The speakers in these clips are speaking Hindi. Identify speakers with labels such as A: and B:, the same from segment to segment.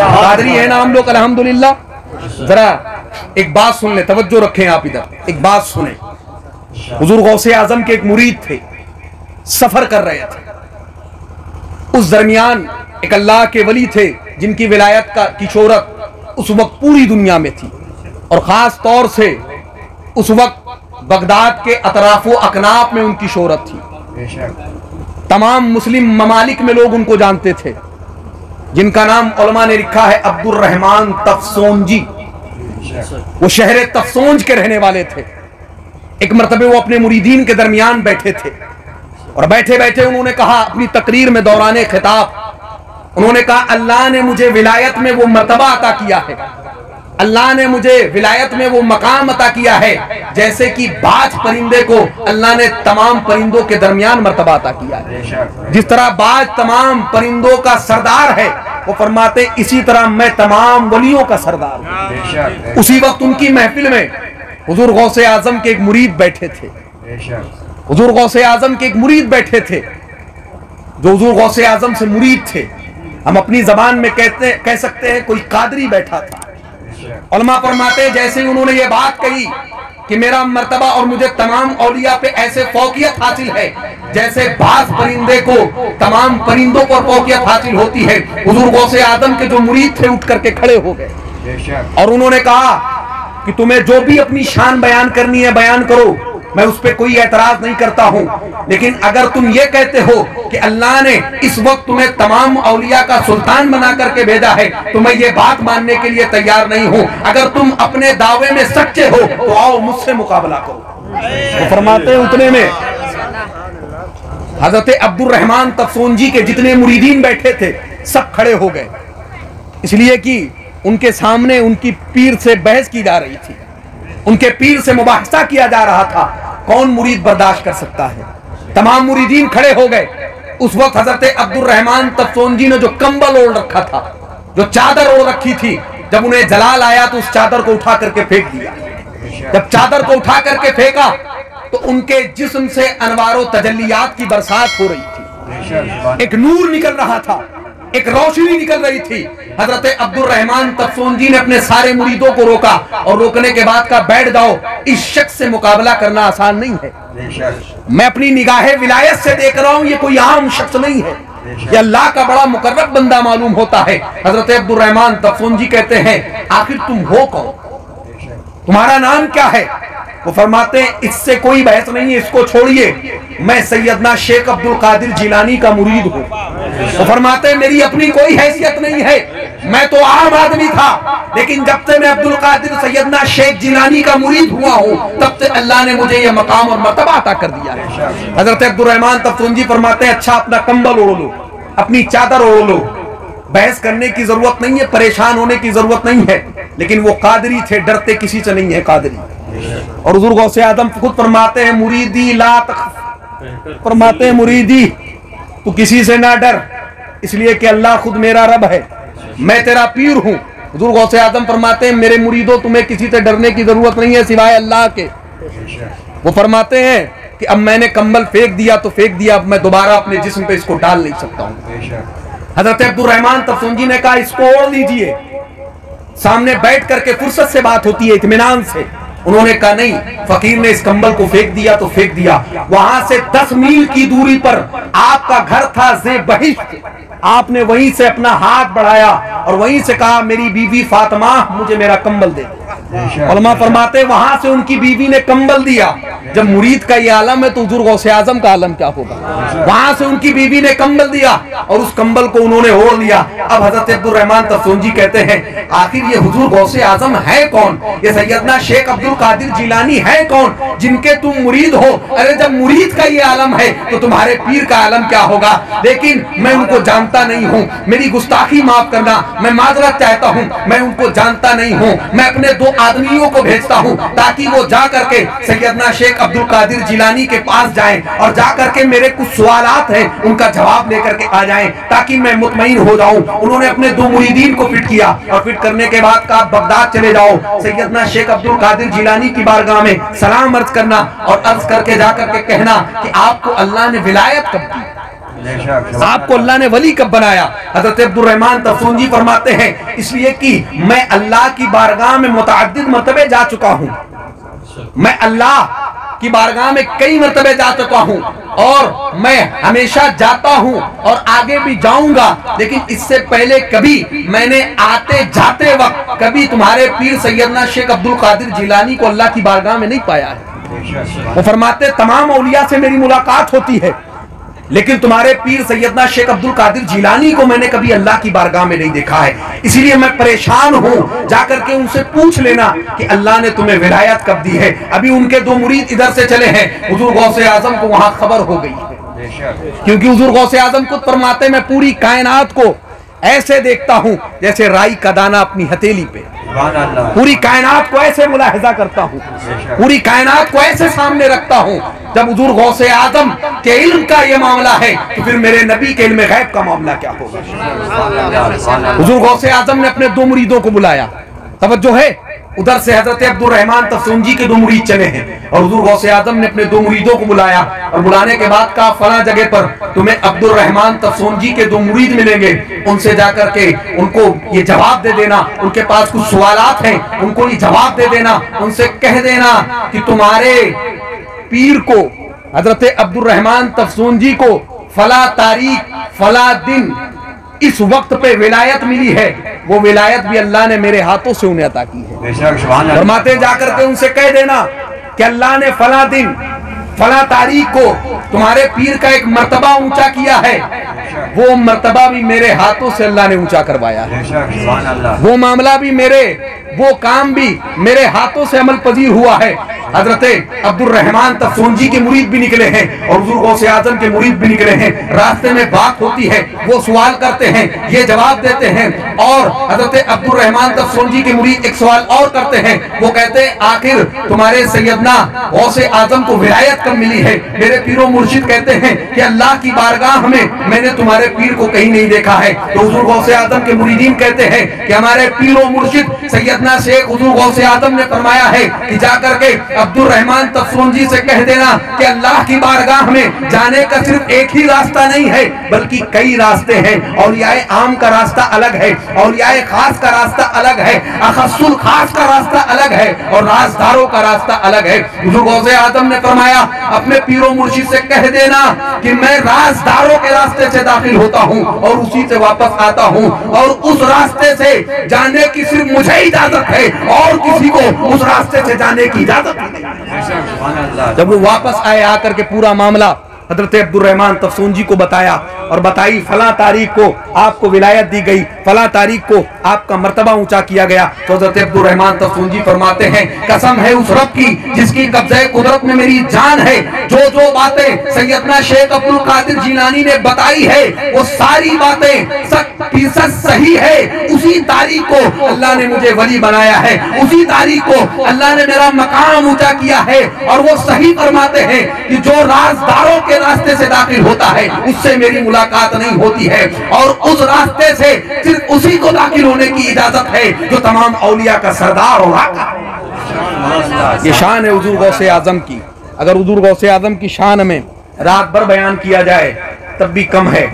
A: कादरी है ना हम लोग अल्हम्दुलिल्लाह। जरा एक बात सुन ले, तवज्जो रखें आप इधर, एक बात सुने। हुजूर गौसे आजम के एक मुरीद थे, सफर कर रहे थे। उस दरमियान एक अल्लाह के वली थे जिनकी विलायत की शोहरत उस वक्त पूरी दुनिया में थी, और खास तौर से उस वक्त बगदाद के अतराफो अकनाफ में उनकी शोहरत थी। तमाम मुस्लिम ममालिक में लोग उनको जानते थे, जिनका नाम उलमा ने लिखा है अब्दुर रहमान तफसोंजी। वो शहर तफसोंज के रहने वाले थे। एक मरतबे वो अपने मुरीदीन के दरमियान बैठे थे, और बैठे बैठे उन्होंने कहा अपनी तकरीर में दौराने खिताब, उन्होंने कहा अल्लाह ने मुझे विलायत में वो मर्तबा अता किया है, अल्लाह ने मुझे विलायत में वो मकाम अता किया है जैसे कि बाज परिंदे को अल्लाह ने तमाम परिंदों के दरमियान मर्तबा अता किया है। जिस तरह बाज तमाम परिंदों का सरदार है, वो फरमाते इसी तरह मैं तमाम वलियों का सरदार हूं। उसी वक्त उनकी महफिल में हुजूर गौसे आजम के एक मुरीद बैठे थे। हुजूर गौसे आजम के एक मुरीद बैठे थे जो हुजूर गौसे आजम से मुरीद थे। हम अपनी जबान में कह सकते हैं कोई कादरी बैठा था। उलमा फरमाते जैसे ही उन्होंने ये बात कही कि मेरा मर्तबा और मुझे तमाम औलिया पे ऐसे फौकियत हासिल है जैसे बाज परिंदे को तमाम परिंदों पर फौकियत हासिल होती है, हुजूर गौसे आजम के जो मुरीद थे उठ करके खड़े हो गए और उन्होंने कहा कि तुम्हें जो भी अपनी शान बयान करनी है बयान करो, मैं उस पर कोई एतराज नहीं करता हूं, लेकिन अगर तुम ये कहते हो कि अल्लाह ने इस वक्त तुम्हें तमाम औलिया का सुल्तान बना करके भेजा है तो मैं ये बात मानने के लिए तैयार नहीं हूं। अगर तुम अपने दावे में सच्चे हो तो आओ मुझसे मुकाबला करो। तो फरमाते उतने में हजरत अब्दुर रहमान तफसोंजी के जितने मुरीदीन बैठे थे सब खड़े हो गए, इसलिए कि उनके सामने उनकी पीर से बहस की जा रही थी, उनके पीर से मुबाहसा किया जा रहा था, कौन मुरीद बर्दाश्त कर सकता है। तमाम मुरीदीन खड़े हो गए। उस वक्त हजरत अब्दुर रहमान तफसोंजी ने जो कंबल ओढ़ रखा था, जो चादर ओढ़ रखी थी, जब उन्हें जलाल आया तो उस चादर को उठा करके फेंक दिया। जब चादर को उठा करके फेंका तो उनके जिस्म से अनवारो तजल्लियात की बरसात हो रही थी, एक नूर निकल रहा था, एक रोशनी निकल रही थी। हजरत अब्दुर रहमान तफसोंजी ने अपने सारे मुरीदों को रोका और रोकने के बाद कहा बैठ जाओ, इस शख्स से मुकाबला करना आसान नहीं है। मैं अपनी निगाहे विलायत से देख रहा हूं, ये कोई आम शख्स नहीं है, ये अल्लाह का बड़ा मुकर्रब बंदा मालूम होता है। हजरत अब्दुर रहमान तफसोंजी कहते हैं आखिर तुम हो कौन, तुम्हारा नाम क्या है? वो फरमाते हैं इससे कोई बहस नहीं है, इसको छोड़िए, मैं सैयदना शेख अब्दुल कादिर जिलानी का मुरीद हूँ। वो फरमाते हैं मेरी अपनी कोई हैसियत नहीं है, मैं तो आम आदमी था, लेकिन जब से मैं अब्दुल कादिर सैयदना शेख जिलानी का मुरीद हुआ हूँ तब से अल्लाह ने मुझे यह मकाम और मर्तबा अता कर दिया है। हजरत अब्दुल रहमान तफसोंजी फरमाते हैं अच्छा अपना कंबल ओढ़ लो, अपनी चादर ओढ़ लो, बहस करने की जरूरत नहीं है, परेशान होने की जरूरत नहीं है। लेकिन वो कादरी थे, डरते किसी से नहीं है कादरी। और हुजूर गौसे आदम खुद फरमाते हैं मुरीदी ला तख्फ, फरमाते हैं मुरीदी तू किसी से ना डर, इसलिए कि अल्लाह खुद मेरा रब है, मैं तेरा पीर हूँ। हुजूर गौसे आदम फरमाते हैं मेरे मुरीदों तुम्हें किसी से डरने की जरूरत नहीं है सिवाय अल्लाह के। वो फरमाते हैं कि अब मैंने कंबल फेंक दिया तो फेंक दिया, अब मैं दोबारा अपने जिस्म पे इसको डाल नहीं सकता हूँ। हजरत अब्दुल रहमान तफसोंजी ने कहा इसको ओढ़ लीजिए, सामने बैठ करके फुर्सत से बात होती है, इत्मीनान से। उन्होंने कहा नहीं, फकीर ने इस कंबल को फेंक दिया तो फेंक दिया। वहां से 10 मील की दूरी पर आपका घर था जे बहिश्त, आपने वहीं से अपना हाथ बढ़ाया और वहीं से कहा मेरी बीवी फातिमा मुझे मेरा कंबल दे। उलमा फरमाते वहां से उनकी बीवी ने कंबल दिया। जब मुरीद का ये आलम है तो हुजूर गौसे आजम का आलम क्या होगा। वहां से उनकी बीवी ने कंबल दिया और उस कंबल को उन्होंने ओढ़ लिया। अब हजरत अब्दुल रहमान तफसोंजी कहते हैं आखिर ये हुजूर गौसे आजम है कौन, ये सैयदना शेख अब्दुल कादिर जिलानी है कौन जिनके तुम मुरीद हो। अरे जब मुरीद का ये आलम है तो तुम्हारे पीर का आलम क्या होगा। लेकिन मैं उनको जानता नहीं हूँ, मेरी गुस्ताखी माफ करना, मैं माजरत चाहता हूँ, मैं उनको जानता नहीं हूँ। मैं अपने 2 आदमियों को भेजता हूँ ताकि वो जा करके सैयदना शेख अब्दुल कादिर जिलानी के पास जाएं और जा करके मेरे कुछ सवालात हैं उनका जवाब लेकर के आ जाएं ताकि मैं मुतमईन हो जाऊं। उन्होंने अपने 2 मुरीदीन को फिट किया और फिट करने के बाद कहा बगदाद चले जाओ, सैयदना शेख अब्दुल कादिर जिलानी की बारगाह में सलाम अर्ज करना और अर्ज करके जा करके कहना कि आपको अल्लाह ने विलायत कब दी। आपको अल्लाह ने वली कब बनाया? हजरत अब्दुल रहमान तफसूंजी फरमाते हैं इसलिए कि मैं अल्लाह की बारगाह में मुतअद्दिद मरतबे जा चुका हूँ, मैं अल्लाह की बारगाह में कई मरतबे जा चुका हूँ और मैं हमेशा जाता हूँ और आगे भी जाऊंगा, लेकिन इससे पहले कभी मैंने आते जाते वक्त कभी तुम्हारे पीर सैयदना शेख अब्दुल कादिर जिलानी को अल्लाह की बारगाह में नहीं पाया है। वो फरमाते तमाम औलिया से मेरी मुलाकात होती है, लेकिन तुम्हारे पीर सैयदना शेख अब्दुल कादिर जिलानी को मैंने कभी अल्लाह की बारगाह में नहीं देखा है। इसीलिए मैं परेशान हूँ, जाकर के उनसे पूछ लेना कि अल्लाह ने तुम्हें विलायत कब दी है। अभी उनके दो मुरीद इधर से चले हैं, हुजूर गौसे आजम को वहां खबर हो गई है, क्योंकि हुजूर गौसे आजम खुद फरमाते मैं पूरी कायनात को ऐसे देखता हूँ जैसे राई का दाना अपनी हथेली पे, पूरी कायनात को ऐसे मुलाहिजा करता हूँ, पूरी कायनात को ऐसे सामने रखता हूँ। जब हुजूर गौसे आजम के इल्म का ये मामला है तो फिर मेरे नबी के इल्म गैब का मामला क्या होगा? हुजूर गौसे आजम ने अपने दो मुरीदों को बुलाया, तवज्जो है, उधर से हजरत अब्दुल रहमान तफसूंजी के दो मुरीद चले हैं और हुजूर गौसे आजम ने अपने दो मुरीदों को बुलाया और बुलाने के बाद कहा फला जगह पर तुम्हें अब्दुल रहमान तफसूंजी के दो मुरीद मिलेंगे, उनसे जाकर के उनको ये जवाब दे देना, उनके पास कुछ सवालात हैं उनको ये जवाब दे देना, उनसे कह देना कि तुम्हारे पीर को हजरत अब्दुल रहमान तफसूंजी को फला तारीख फला दिन इस वक्त पे विलायत मिली है, वो विलायत भी अल्लाह ने मेरे हाथों से उन्हें अता की है। फरमाते जाकर के उनसे कह देना कि अल्लाह ने फला दिन फला तारीख को तुम्हारे पीर का एक मर्तबा ऊंचा किया है, वो मर्तबा भी मेरे हाथों से अल्लाह ने ऊंचा करवाया है, वो मामला भी मेरे, वो काम भी मेरे हाथों से अमल पजीर हुआ है। हजरत अब्दुल रहमान तफसूंजी के मुरीद भी निकले हैं और हुजूर गौसे आजम के मुरीद भी निकले हैं, रास्ते में बात होती है, वो सवाल करते हैं, ये जवाब देते हैं और हजरत अब्दुल रहमान तफसूंजी के मुरीद एक सवाल और करते हैं, वो कहते हैं आखिर तुम्हारे सैयदना गौसे आजम को विलायत कब मिली है? मेरे पीरो मुर्शिद कहते हैं कि अल्लाह की बारगाह में मैंने तुम्हारे पीर को कहीं नहीं देखा है। तो हुजूर गौसे आजम के मुरीदीन कहते हैं कि हमारे पीरो मुर्शिद सैयदना शेख हुजूर गौसे आजम ने फरमाया है कि जाकर के अब्दुल रहमान तफसूंजी से कह देना कि अल्लाह की बारगाह में जाने का सिर्फ एक ही रास्ता नहीं है बल्कि कई रास्ते हैं। औलियाए आम का रास्ता अलग है, औलियाए खास का रास्ता अलग है, अखस्सुल खास का रास्ता अलग है और राजदारों का रास्ता अलग है। हुजूर गौसे आजम ने फरमाया अपने पीरो मुर्शिद से कह देना कि मैं राजदारों के रास्ते से दाखिल होता हूँ और उसी से वापस आता हूँ और उस रास्ते से जाने की सिर्फ मुझे इजाजत है और किसी को उस रास्ते से जाने की इजाजत नहीं। जब वो वापस आए आकर के पूरा मामला हजरत अब्दुल रहमान तफसूंजी को बताया और बताई फला तारीख को आपको विलायत दी गई, फला तारीख को आपका मर्तबा ऊंचा किया गया। तो हजरत अब्दुल रहमान तफसूंजी फरमाते हैं कसम है उस रब की जिसकी कब्ज़े कुदरत में मेरी जान है, जो जो बातें सैयदना शेख अब्दुल कादिर जिलानी ने बताई है वो सारी बातें 100% सही है। उसी तारीख को अल्लाह ने मुझे वली बनाया है, उसी तारीख को अल्लाह ने मेरा मकाम ऊंचा किया है और वो सही फरमाते हैं कि जो राजदारों के रास्ते से दाखिल होता है उससे मेरी मुलाकात नहीं होती है और उस रास्ते से सिर्फ उसी को दाखिल होने की इजाजत है जो तमाम औलिया का सरदार और आका। ये शान है हुजूर गौसे आजम की। अगर हुजूर गौसे आजम की शान में रात भर बयान किया जाए तब भी कम है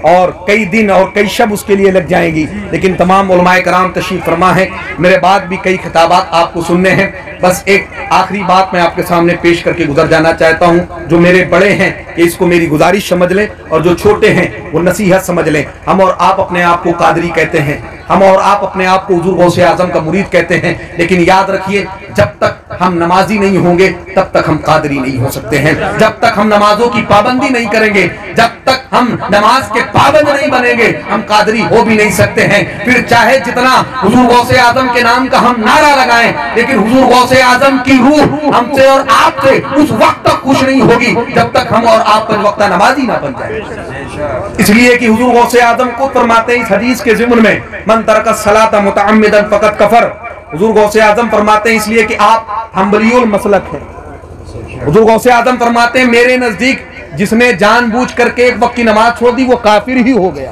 A: और कई दिन और कई शब उसके लिए लग जाएंगी, लेकिन तमाम उलमाए कराम तशरीफ फरमा है, मेरे बाद भी कई खिताबात आपको सुनने हैं। बस एक आखिरी बात मैं आपके सामने पेश करके गुजर जाना चाहता हूँ। जो मेरे बड़े हैं कि इसको मेरी गुजारिश समझ लें और जो छोटे हैं वो नसीहत समझ लें। हम और आप अपने आप को कादरी कहते हैं, हम और आप अपने आप को हुजूर गौसे आजम का मुरीद कहते हैं, लेकिन याद रखिए जब तक हम नमाजी नहीं होंगे तब तक हम कादरी नहीं हो सकते हैं। जब तक हम नमाजों की पाबंदी नहीं करेंगे, जब तक हम नमाज के पाबंद नहीं बनेंगे, हम कादरी हो भी नहीं सकते हैं। फिर चाहे जितना हुजूर गौसे आजम के नाम का हम नारा लगाएं, लेकिन हुजूर गौसे आजम की रूह हमसे और आपसे उस वक्त तक खुश नहीं होगी जब तक हम और आप पांच वक्त नमाजी ना बन जाए। इसलिए कि हुजूर गौसे आजम को फरमाते हैं इस हदीस के ज़िम्न में मन तरका सलाता मुतअम्मिदन फकत कफर। हुजूर गौसे आजम फरमाते हैं इसलिए कि आप हम्बलियुल मसलक हैं। हुजूर गौसे आजम फरमाते हैं मेरे नजदीक जिसने जानबूझ करके एक वक्त की नमाज छोड़ दी वो काफिर ही हो गया।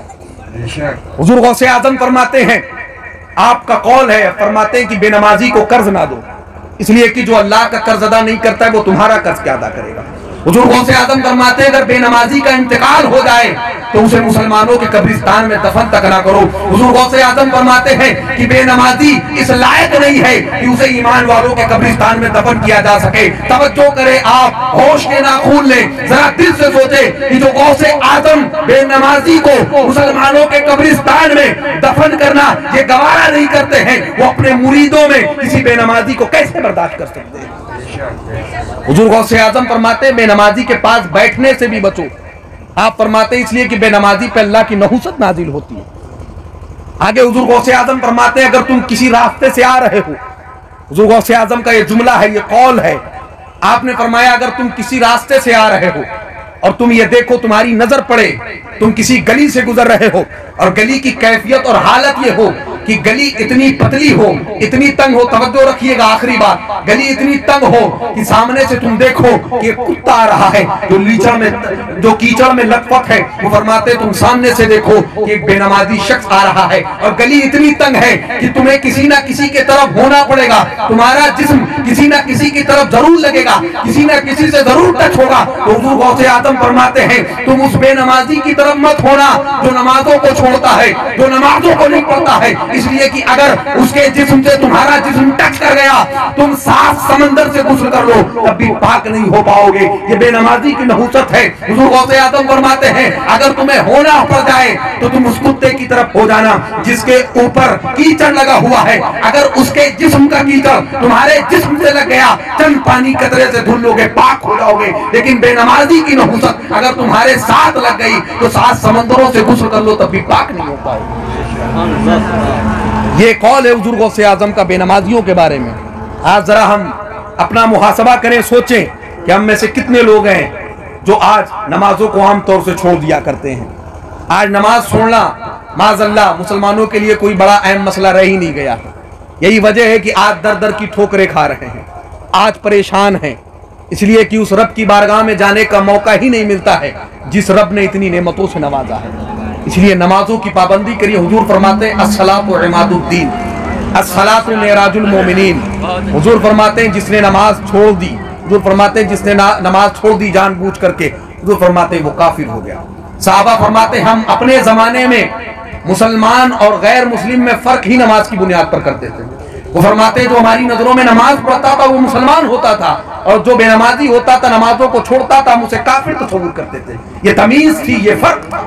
A: हुजूर गौसे आजम फरमाते हैं आपका कौल है, फरमाते हैं कि बेनमाजी को कर्ज ना दो, इसलिए कि जो अल्लाह का कर्ज अदा नहीं करता है वो तुम्हारा कर्ज क्या अदा करेगा। हुजूर गौसे आजम फरमाते हैं अगर बेनमाजी का इंतकाल हो जाए तो उसे मुसलमानों के कब्रिस्तान में दफन तक ना करो। हुजूर गौसे आजम फरमाते हैं कि बेनमाजी इस लायक नहीं है कि उसे ईमान वालों के कब्रिस्तान में दफन किया जा सके। तवज्जो करें, आप होश के नाखून लें, जरा दिल से सोचे कि जो गौसे आजम बेनमाजी को मुसलमानों के कब्रिस्तान में दफन करना ये गवारा नहीं करते हैं, वो अपने मुरीदों में किसी बेनमाजी को कैसे बर्दाश्त कर सकते हैं। हुजूर गौसे आजम फरमाते बेनमाजी के पास बैठने से भी बचो। आप फरमाते इसलिए कि बेनमाजी पे अल्लाह की नहुसत नाजिल होती है। आगे हुजूर गौसे आजम फरमाते अगर तुम किसी रास्ते से आ रहे हो, हुजूर गौसे आजम का ये जुमला है, ये कौल है, आपने फरमाया अगर तुम किसी रास्ते से आ रहे हो और तुम ये देखो तुम्हारी नजर पड़े, तुम किसी गली से गुजर रहे हो और गली की कैफियत और हालत ये हो कि गली इतनी पतली हो, इतनी तंग हो, तवज्जो रखिएगा आखिरी बात, गली इतनी तंग हो कि सामने से तुम देखो कि कुत्ता आ रहा है जो लीचड़ में, जो कीचड़ में लटपट है, वो फरमाते तुम सामने से देखो कि एक बेनमाजी शख्स आ रहा है और गली इतनी तंग है कि तुम्हें किसी ना किसी के तरफ होना पड़ेगा, तुम्हारा जिस्म किसी ना किसी की तरफ जरूर लगेगा, किसी ना किसी से जरूर टच होगा। तो हुजूर गौसे आजम फरमाते हैं तुम उस बेनमाजी की तरफ मत होना जो नमाजों को छोड़ता है, जो नमाजों को नहीं पढ़ता है, इसलिए कि अगर उसके जिस्म से तुम्हारा जिस्म टच कर गया, तुम 7 समंदर से गुस्ल कर लो तब भी पाक नहीं हो पाओगे। ये बेनमाजी की नहुसत है। हुजूर गौसे आजम फरमाते हैं अगर तुम्हें होना पड़ जाए तो तुम उस कुत्ते की तरफ हो जाना जिसके ऊपर कीचड़ लगा हुआ है। अगर उसके जिस्म का कीचड़ तुम्हारे जिस्म से लग गया, चंद पानी कतरे से धुल लोगे, पाक हो जाओगे। लेकिन बेनमाजी की नहुसत अगर तुम्हारे साथ लग गई तो 7 समंदरों से गुस्ल कर लो तब भी पाक नहीं हो पाओगे। ये कौल है हुजूर गौसे आजम का बेनमाजियों के बारे में। आज जरा हम अपना मुहासबा करें, सोचें कि हम में से कितने लोग हैं जो आज नमाजों को आम तौर से छोड़ दिया करते हैं। आज नमाज छोड़ना माज़अल्लाह मुसलमानों के लिए कोई बड़ा अहम मसला रह ही नहीं गया। यही वजह है कि आज दर दर की ठोकरें खा रहे हैं, आज परेशान हैं, इसलिए कि उस रब की बारगाह में जाने का मौका ही नहीं मिलता है जिस रब ने इतनी नेमतों से नवाजा है। इसलिए नमाजों की पाबंदी करिए। हुजूर फरमाते हैं अस्सलातु इमादुद्दीन, अस्सलातु मेराजुल मोमिनीन। हुजूर फरमाते हैं जिसने नमाज छोड़ दी, हुजूर फरमाते हैं जिसने नमाज छोड़ दी जानबूझ करके, हुजूर फरमाते हैं वो काफिर हो गया। साहबा फरमाते हम अपने जमाने में मुसलमान और गैर मुस्लिम में फर्क ही नमाज की बुनियाद पर करते थे। वो फरमाते जो हमारी नजरों में नमाज पढ़ता था वो मुसलमान होता था और जो बेनमाजी होता था नमाजों को छोड़ता था हम उसे काफिर तस्वुर करते थे। ये तमीज थी, ये फर्क था।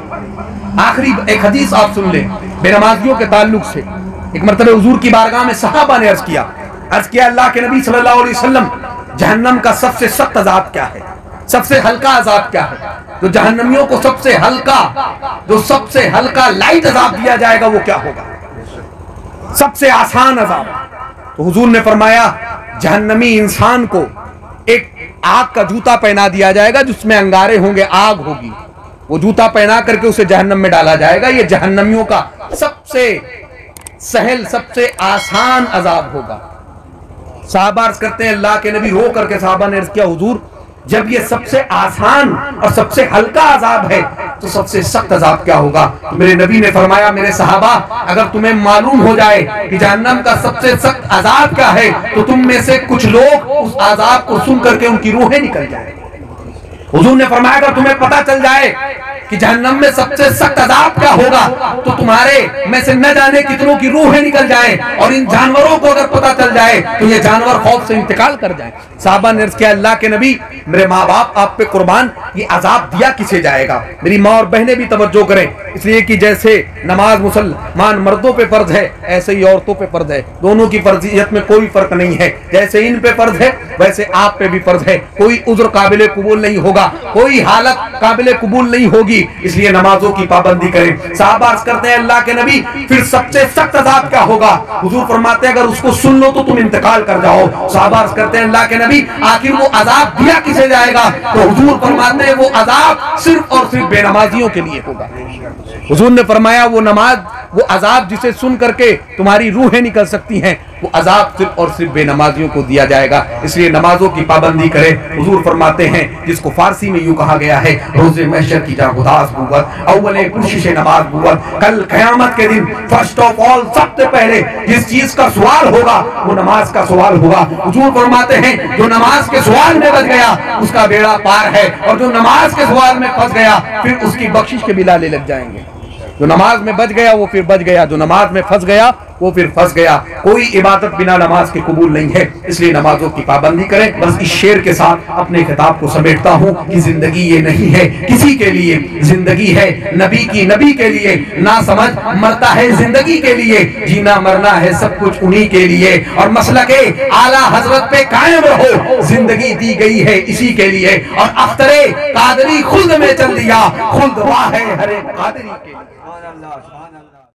A: आखिरी एक हदीस आप सुन लें बेनमाजियों के ताल्लुक से। एक मरतबा हुजूर की बारगाह में सहाबा ने अर्ज किया अल्लाह के नबी सल्लल्लाहु अलैहि वसल्लम जहन्नम का सबसे सख्त अजाब क्या है, सबसे हल्का अजाब क्या है, जो जहन्नमियों को सबसे हल्का लाइट अजाब दिया जाएगा वो क्या होगा, सबसे आसान अजाब। तो हुजूर ने फरमाया जहन्नमी इंसान को एक आग का जूता पहना दिया जाएगा जिसमें अंगारे होंगे, आग होगी, वो जूता पहना करके उसे जहन्नम में डाला जाएगा। ये जहन्नमियों का सबसे सहल, सबसे आसान अजाब होगा। साहबा अर्ज करते हैं अल्लाह के नबी रो करके साहबा ने अर्ज किया हुजूर जब ये सबसे आसान और सबसे हल्का अजाब है तो सबसे सख्त अजाब क्या होगा। तो मेरे नबी ने फरमाया मेरे सहाबा अगर तुम्हें मालूम हो जाए कि जहन्नम का सबसे सख्त अजाब क्या है तो तुम में से कुछ लोग उस अजाब को सुन करके उनकी रूहें निकल जाए। हुजूर ने फरमाया अगर तुम्हें पता चल जाए कि जहन्नम में सबसे सख्त अजाब क्या होगा तो तुम्हारे में से न जाने कितनों की रूहें निकल जाएं और इन जानवरों को अगर पता चल जाए तो ये जानवर खौफ से इंतकाल कर जाएं। साहबा ने अर्ज किया अल्लाह के नबी मेरे माँ बाप आप पे कुर्बान, ये अजाब दिया किसे जाएगा। मेरी माँ और बहनें भी तवज्जो करें, इसलिए कि जैसे नमाज मुसलमान मर्दों पे फर्ज है ऐसे ही औरतों पे फर्ज है, दोनों की फर्जियत में कोई फर्क नहीं है। जैसे इन पे फर्ज है वैसे आप पे भी फर्ज है। कोई उज्र काबिल कबूल नहीं होगा, कोई हालत काबिल कबूल नहीं होगी, इसलिए नमाजों की पाबंदी करें। साहबा अर्ज करते हैं अल्लाह के नबी फिर सबसे सख्त अजाब क्या होगा। हुजूर फरमाते हैं अगर उसको सुन लो तो तुम इंतकाल कर जाओ। साहबा अर्ज करते हैं अल्लाह के नबी आखिर वो अजाब दिया किसे जाएगा। तो हुजूर फरमाते हैं वो अजाब सिर्फ और सिर्फ बेनमाजियों के लिए होगा। हुजूर ने फरमाया वो नमाज वो अजाब जिसे सुन करके तुम्हारी रूहें निकल सकती हैं, वो अजाब सिर्फ और सिर्फ बेनमाजियों को दिया जाएगा। इसलिए नमाजों की पाबंदी करें। हुजूर फरमाते हैं, जिसको फारसी में यूं कहा गया है, रोजे महशर की जागुदास बुवत, अव्वले कुशिश नमाज बुवत, कल क़यामत के दिन फर्स्ट ऑफ ऑल सबसे पहले जिस चीज का सवाल होगा वो नमाज का सवाल होगा। हुजूर फरमाते हैं, जो नमाज के सवाल में बच गया उसका बेड़ा पार है, और जो नमाज के सवाल में फंस गया फिर उसकी बख्शिश के बिलाले लग जाएंगे। जो नमाज में बच गया वो फिर बच गया, जो नमाज में फंस गया वो फिर फंस गया। कोई इबादत बिना नमाज के कबूल नहीं है, इसलिए नमाजों की पाबंदी करें। बस इस शेर के साथ अपने खिताब को समेटता हूँ कि जिंदगी ये नहीं है किसी के लिए, जिंदगी है नबी की, नबी के लिए। ना समझ मरता है जिंदगी के लिए, जीना मरना है सब कुछ उन्हीं के लिए। और मसलके आला हजरत पे कायम रहो, जिंदगी दी गई है इसी के लिए। और अख्तरे कादरी खुद में चल दिया, खुद वाह है हरे कादरी के लिए।